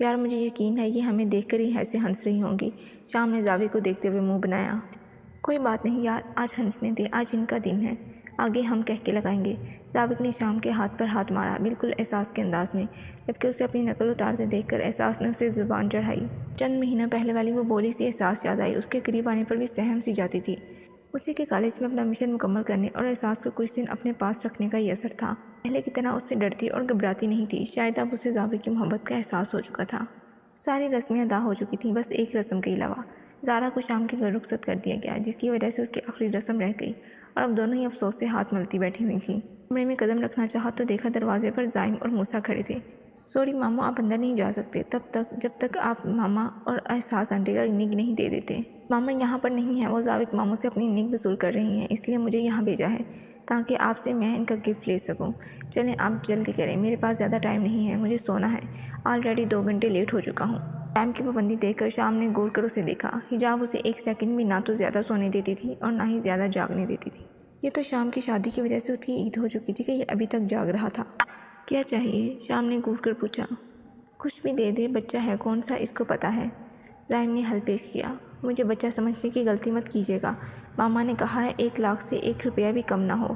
یار مجھے یقین ہے یہ ہمیں دیکھ کر ہی ایسے ہنس رہی ہوں گی۔ شام نے زاوی کو دیکھتے ہوئے منہ بنایا۔ کوئی بات نہیں یار، آج ہنسنے دے، آج ان کا دن ہے، آگے ہم کہہ کے لگائیں گے۔ زاوک نے شام کے ہاتھ پر ہاتھ مارا، بالکل احساس کے انداز میں، جبکہ اسے اپنی نقل اتارتے دیکھ کر احساس نے اسے زبان چڑھائی۔ چند مہینہ پہلے والی وہ بولی سی احساس یاد آئی، اس کے قریب آنے پر بھی سہم سی جاتی تھی۔ اسی کے کالج میں اپنا مشن مکمل کرنے اور احساس کو کچھ دن اپنے پاس رکھنے کا یہ اثر تھا۔ پہلے کی طرح اس سے ڈرتی اور گھبراتی نہیں تھی، شاید اب اسے زاوک کی محبت کا احساس ہو چکا تھا۔ ساری رسمیں ادا ہو چکی تھیں، بس ایک رسم کے علاوہ۔ زارا کو شام کے گھر رخصت کر دیا گیا، جس کی وجہ سے اس کی آخری رسم رہ گئی، اور اب دونوں ہی افسوس سے ہاتھ ملتی بیٹھی ہوئی تھیں۔ کمرے میں قدم رکھنا چاہا تو دیکھا دروازے پر زائم اور موسیٰ کھڑے تھے۔ سوری ماموں، آپ اندر نہیں جا سکتے جب تک آپ ماما اور احساس آنٹی کا نگ نہیں دے دیتے۔ ماما یہاں پر نہیں ہیں، وہ زاوک ماموں سے اپنی نگ وصول کر رہی ہیں، اس لیے مجھے یہاں بھیجا ہے تاکہ آپ سے میں ان کا گفٹ لے سکوں۔ چلیں آپ جلدی کریں، میرے پاس زیادہ ٹائم نہیں ہے، مجھے سونا ہے، آلریڈی 2 گھنٹے لیٹ ہو چکا ہوں۔ ٹائم کی پابندی دیکھ کر شام نے غور کر اسے دیکھا۔ حجاب اسے 1 سیکنڈ بھی نہ تو زیادہ سونے دیتی تھی اور نہ ہی زیادہ جاگنے دیتی تھی۔ یہ تو شام کی شادی کی وجہ سے اس کی عید ہو چکی تھی کہ یہ ابھی تک جاگ رہا تھا۔ کیا چاہیے؟ شام نے غور کر پوچھا۔ کچھ بھی دے دے، بچہ ہے کون سا اس کو پتہ ہے۔ زائم نے حل پیش کیا۔ مجھے بچہ سمجھنے کی غلطی مت کیجیے گا، ماما نے کہا ہے 1 لاکھ سے 1 روپیہ بھی کم نہ ہو،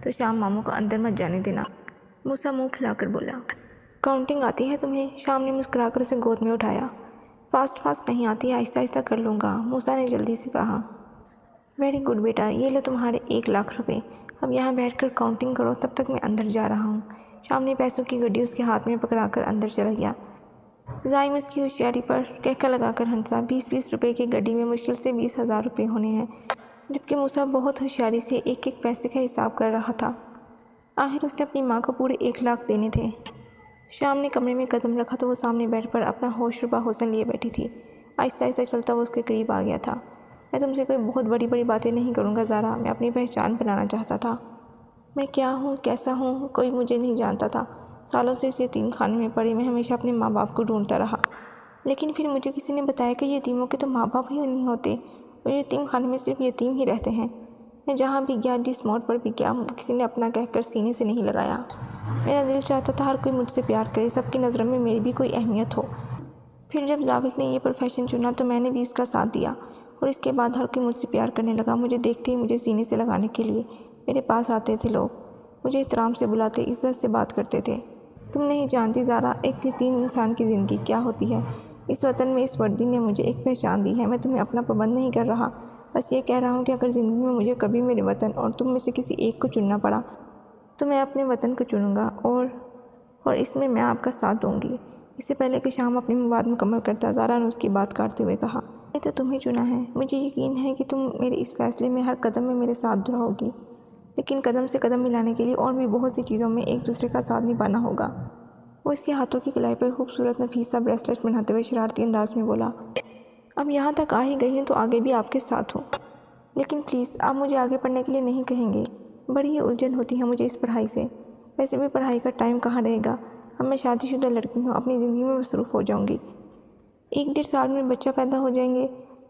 تو شام ماموں کو اندر مت جانے دینا۔ موسیٰ منہ پھیلا کر بولا۔ کاؤنٹنگ آتی ہے تمہیں؟ شام نے مسکرا کر اسے گود میں اٹھایا۔ فاسٹ نہیں آتی، آہستہ آہستہ کر لوں گا، موسیٰ نے جلدی سے کہا۔ ویری گڈ بیٹا، یہ لو تمہارے 1 لاکھ روپے، اب یہاں بیٹھ کر کاؤنٹنگ کرو، تب تک میں اندر جا رہا ہوں۔ شام نے پیسوں کی گڈی اس کے ہاتھ میں پکڑا کر اندر چلا گیا۔ زائم اس کی ہوشیاری پر کہکا لگا کر ہنسا۔ 20 روپے کی گڈی میں مشکل سے 20,000 روپے ہونے ہیں، جبکہ موسیٰ بہت ہوشیاری سے ایک پیسے کا حساب کر رہا تھا۔ آخر اس نے اپنی ماں کو پورے 1 لاکھ دینے تھے۔ شام نے کمرے میں قدم رکھا تو وہ سامنے بیٹھ پر اپنا ہوش ربا حسن لیے بیٹھی تھی۔ آہستہ آہستہ چلتا وہ اس کے قریب آ گیا تھا۔ میں تم سے کوئی بہت بڑی باتیں نہیں کروں گا زارا، میں اپنی پہچان بنانا چاہتا تھا۔ میں کیا ہوں، کیسا ہوں، کوئی مجھے نہیں جانتا تھا۔ سالوں سے اس یتیم خانے میں پڑے میں ہمیشہ اپنے ماں باپ کو ڈھونڈتا رہا، لیکن پھر مجھے کسی نے بتایا کہ یتیموں کے تو ماں باپ ہی نہیں ہوتے، اور یتیم خانے میں صرف یتیم ہی رہتے ہیں۔ میں جہاں بھی گیا، جس موڑ پر بھی گیا، کسی نے اپنا کہہ کر سینے سے نہیں لگایا۔ میرا دل چاہتا تھا ہر کوئی مجھ سے پیار کرے، سب کی نظروں میں میری بھی کوئی اہمیت ہو۔ پھر جب زاوک نے یہ پروفیشن چنا تو میں نے بھی اس کا ساتھ دیا، اور اس کے بعد ہر کوئی مجھ سے پیار کرنے لگا۔ مجھے دیکھتے ہی مجھے سینے سے لگانے کے لیے میرے پاس آتے تھے لوگ، مجھے احترام سے بلاتے، عزت سے بات کرتے تھے۔ تم نہیں جانتی زارا، ایک یتیم انسان کی زندگی کیا ہوتی ہے۔ اس وطن میں اس وردی نے مجھے ایک پہچان دی ہے۔ میں تمہیں اپنا پابند نہیں کر رہا، بس یہ کہہ رہا ہوں کہ اگر زندگی میں مجھے کبھی میرے وطن اور تم میں سے کسی ایک کو چننا پڑا تو میں اپنے وطن کو چنوں گا، اور اس میں آپ کا ساتھ دوں گی۔ اس سے پہلے کہ شام اپنی بات مکمل کرتا، زارا نے اس کی بات کاٹتے ہوئے کہا۔ میں نے تو تمہیں چنا ہے، مجھے یقین ہے کہ تم میرے اس فیصلے میں ہر قدم میں میرے ساتھ رہو گی، لیکن قدم سے قدم ملانے کے لیے اور بھی بہت سی چیزوں میں ایک دوسرے کا ساتھ نبھانا ہوگا۔ وہ اس کے ہاتھوں کی کلائی پر خوبصورت نفیس سا بریسلٹ پہناتے ہوئے شرارتی انداز میں بولا۔ اب یہاں تک آ ہی گئی ہوں تو آگے بھی آپ کے ساتھ ہوں، لیکن پلیز آپ مجھے آگے پڑھنے کے لیے نہیں کہیں گے، بڑی ہی الجھن ہوتی ہے مجھے اس پڑھائی سے۔ ویسے بھی پڑھائی کا ٹائم کہاں رہے گا، اب میں شادی شدہ لڑکی ہوں، اپنی زندگی میں مصروف ہو جاؤں گی، 1-1.5 سال میں بچہ پیدا ہو جائیں گے،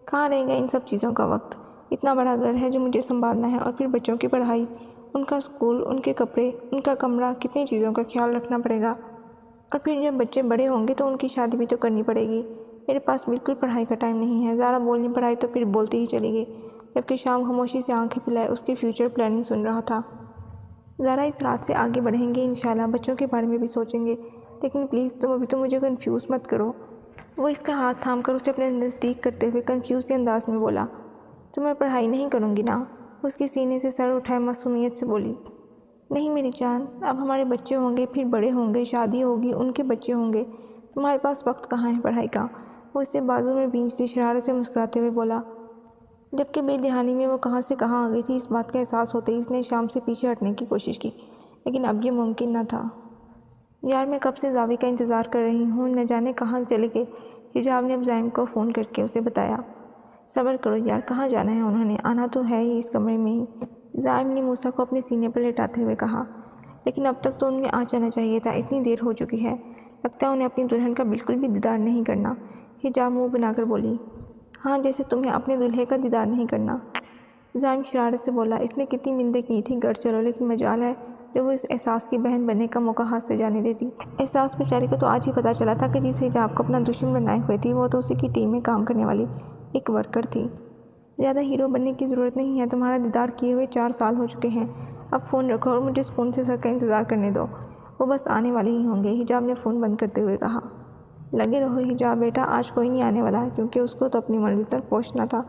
کہاں رہے گا ان سب چیزوں کا وقت۔ اتنا بڑا گھر ہے جو مجھے سنبھالنا ہے، اور پھر بچوں کی پڑھائی، ان کا اسکول، ان کے کپڑے، ان کا کمرہ، کتنی چیزوں کا خیال رکھنا پڑے گا، اور پھر جب بچے بڑے ہوں گے تو ان کی شادی بھی تو کرنی پڑے گی۔ میرے پاس بالکل پڑھائی کا ٹائم نہیں ہے۔ زارا بولنی پڑھائی تو پھر بولتی ہی چلی گئی، جبکہ شام خاموشی سے آنکھیں پھیلائے اس کی فیوچر پلاننگ سن رہا تھا۔ زارا اس رات سے آگے بڑھیں گے انشاءاللہ، بچوں کے بارے میں بھی سوچیں گے، لیکن پلیز تم ابھی تو مجھے کنفیوز مت کرو۔ وہ اس کا ہاتھ تھام کر اسے اپنے نزدیک کرتے ہوئے کنفیوز سے انداز میں بولا۔ تو میں پڑھائی نہیں کروں گی نا؟ اس کے سینے سے سر اٹھائے معصومیت سے بولی۔ نہیں میری جان، اب ہمارے بچے ہوں گے، پھر بڑے ہوں گے، شادی ہوگی، ان کے بچے ہوں گے، تمہارے پاس وقت کہاں ہے پڑھائی کا؟ وہ اسے بازو میں بھینچتی شرارت سے مسکراتے ہوئے بولا، جبکہ بے دہانی میں وہ کہاں سے کہاں آ گئی تھی۔ اس بات کا احساس ہوتے ہی اس نے شام سے پیچھے ہٹنے کی کوشش کی، لیکن اب یہ ممکن نہ تھا۔ یار میں کب سے زاوی کا انتظار کر رہی ہوں، نہ جانے کہاں چلے گئے۔ حجاب نے اب زائم کو فون کر کے اسے بتایا۔ صبر کرو یار، کہاں جانا ہے انہوں نے، آنا تو ہے ہی اس کمرے میں ہی، زائم نے موسیٰ کو اپنے سینے پر لٹاتے ہوئے کہا۔ لیکن اب تک تو ان میں آ جانا چاہیے تھا، اتنی دیر ہو چکی ہے، لگتا ہے انہیں اپنی دلہن کا بالکل بھی دیدار نہیں کرنا۔ حجاب منہ بنا کر بولی۔ ہاں، جیسے تمہیں اپنے دلہے کا دیدار نہیں کرنا، زائم شرارت سے بولا۔ اس نے کتنی منتیں کی تھیں گھر چلو، لیکن مجال ہے جو وہ اس احساس کی بہن بننے کا موقع ہاتھ سے جانے دیتی۔ احساس بیچاری کو تو آج ہی پتہ چلا تھا کہ جس حجاب کو اپنا دشمن بنائے ہوئے تھی وہ تو اسی کی ٹیم میں کام کرنے والی ایک ورکر تھی۔ زیادہ ہیرو بننے کی ضرورت نہیں ہے، تمہارا دیدار کیے ہوئے 4 سال ہو چکے ہیں، اب فون رکھو اور مجھے سکون سے سر کا انتظار کرنے دو، وہ بس آنے والے ہی ہوں گے، حجاب نے فون بند کرتے ہوئے کہا۔ لگے رہو حجاب بیٹا، آج کوئی نہیں آنے والا ہے کیونکہ اس کو تو اپنی منزل تک پہنچنا تھا،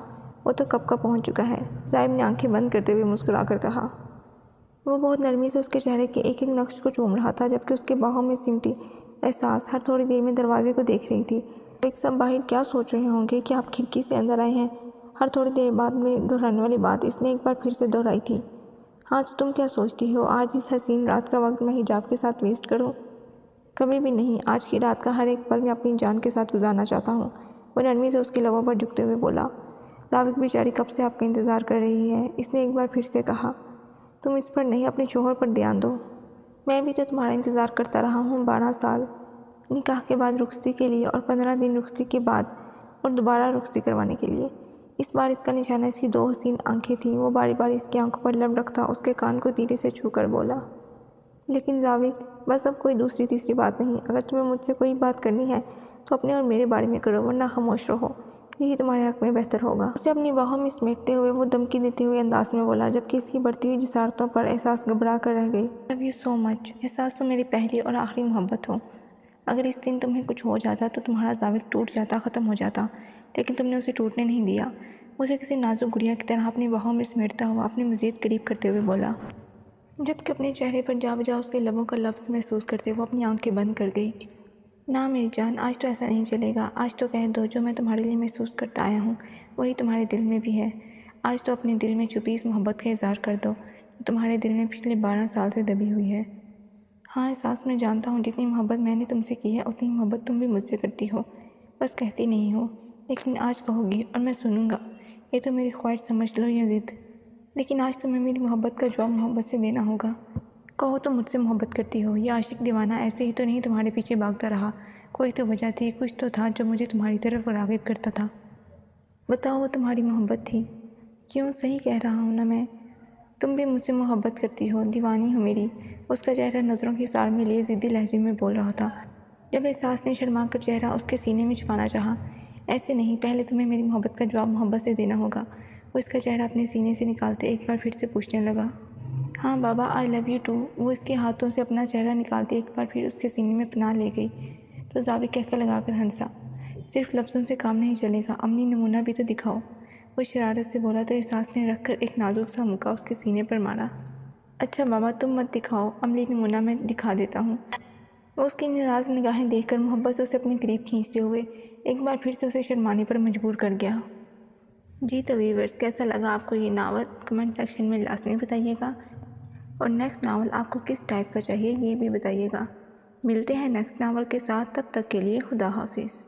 وہ تو کب کا پہنچ چکا ہے، زائب نے آنکھیں بند کرتے ہوئے مسکرا کر کہا۔ وہ بہت نرمی سے اس کے چہرے کے ایک ایک نقش کو چوم رہا تھا جبکہ اس کے باہوں میں سمٹی احساس ہر تھوڑی دیر میں دروازے کو دیکھ رہی تھی۔ ایک سب باہر کیا سوچ رہے ہوں گے کہ آپ کھڑکی سے اندر آئے ہیں، ہر تھوڑی دیر بعد میں دہرانے والی بات اس نے ایک بار پھر سے دہرائی تھی۔ ہاں تو تم کیا سوچتی ہو، آج اس حسین رات کا وقت میں حجاب کے ساتھ ویسٹ کروں؟ کبھی بھی نہیں، آج کی رات کا ہر ایک پل میں اپنی جان کے ساتھ گزارنا چاہتا ہوں، وہ نرمی سے اس کے لبوں پر جھکتے ہوئے بولا۔ لاوک بیچاری کب سے آپ کا انتظار کر رہی ہے، اس نے ایک بار پھر سے کہا۔ تم اس پر نہیں، اپنے شوہر پر دھیان دو۔ میں بھی تو تمہارا انتظار کرتا رہا ہوں 12 سال، نکاح کے بعد رخصتی کے لیے اور 15 دن رخصتی کے بعد اور دوبارہ رخصتی کروانے کے لیے۔ اس بار اس کا نشانہ اس کی 2 حسین آنکھیں تھیں، وہ باری باری اس کی آنکھوں پر لب رکھتا اس کے کان کو دھیرے سے چھو کر بولا۔ لیکن ذاوق، بس اب کوئی دوسری تیسری بات نہیں، اگر تمہیں مجھ سے کوئی بات کرنی ہے تو اپنے اور میرے بارے میں کرو ورنہ خاموش رہو، یہی تمہارے حق میں بہتر ہوگا۔ اسے اپنی باہوں میں سمیٹتے ہوئے وہ دھمکی دیتے ہوئے انداز میں بولا جبکہ اس کی بڑھتی ہوئی جسارتوں پر احساس گھبرا کر رہ گئی۔ لو یو سو مچ، احساس تو میری پہلی اور آخری محبت ہو، اگر اس دن تمہیں کچھ ہو جاتا تو تمہارا ذاوق ٹوٹ جاتا، ختم ہو جاتا، لیکن تم نے اسے ٹوٹنے نہیں دیا، اسے کسی نازک گڑیا کی طرح اپنی باہوں میں سمیٹتا ہوا اپنے مزید قریب کرتے ہوئے بولا، جبکہ اپنے چہرے پر جا بجا اس کے لبوں کا لفظ محسوس کرتے وہ اپنی آنکھیں بند کر گئی۔ نہ میری جان، آج تو ایسا نہیں چلے گا، آج تو کہہ دو جو میں تمہارے لیے محسوس کرتا آیا ہوں وہی تمہارے دل میں بھی ہے، آج تو اپنے دل میں چھپی اس محبت کا اظہار کر دو جو تمہارے دل میں پچھلے 12 سال سے دبی ہوئی ہے۔ ہاں احساس، میں جانتا ہوں جتنی محبت میں نے تم سے کی ہے اتنی محبت تم بھی مجھ سے کرتی ہو، بس کہتی نہیں ہو، لیکن آج کہو گی اور میں سنوں گا، یہ تو میری خواہش سمجھ لو یا ضد، لیکن آج تمہیں میری محبت کا جواب محبت سے دینا ہوگا۔ کہو تم مجھ سے محبت کرتی ہو، یہ عاشق دیوانہ ایسے ہی تو نہیں تمہارے پیچھے بھاگتا رہا، کوئی تو وجہ تھی، کچھ تو تھا جو مجھے تمہاری طرف راغب کرتا تھا، بتاؤ وہ تمہاری محبت تھی۔ کیوں، صحیح کہہ رہا ہوں نا میں، تم بھی مجھ سے محبت کرتی ہو، دیوانی ہو میری، اس کا چہرہ نظروں کی سار میں لیے ضدی لہجے میں بول رہا تھا، جب احساس نے شرما کر چہرہ اس کے سینے میں چھپانا چاہا۔ ایسے نہیں، پہلے تمہیں میری محبت کا جواب محبت سے دینا ہوگا، وہ اس کا چہرہ اپنے سینے سے نکالتے ایک بار پھر سے پوچھنے لگا۔ ہاں بابا، آئی لو یو ٹو، وہ اس کے ہاتھوں سے اپنا چہرہ نکالتی ایک بار پھر اس کے سینے میں پناہ لے گئی تو ذاوق کہکہ لگا کر ہنسا۔ صرف لفظوں سے کام نہیں چلے گا، عملی نمونہ بھی تو دکھاؤ، وہ شرارت سے بولا تو احساس نے رکھ کر ایک نازک سا مکہ اس کے سینے پر مارا۔ اچھا بابا تم مت دکھاؤ، عملی نمونہ میں دکھا دیتا ہوں، وہ اس کی ناراض نگاہیں دیکھ کر محبت سے اسے اپنے قریب کھینچتے ہوئے ایک بار پھر سے اسے شرمانے پر مجبور کر گیا۔ جی تو ویورز، کیسا لگا آپ کو یہ ناول، کمنٹ سیکشن میں لازمی بتائیے گا، اور نیکسٹ ناول آپ کو کس ٹائپ کا چاہیے یہ بھی بتائیے گا۔ ملتے ہیں نیکسٹ ناول کے ساتھ، تب تک کے لیے خدا حافظ۔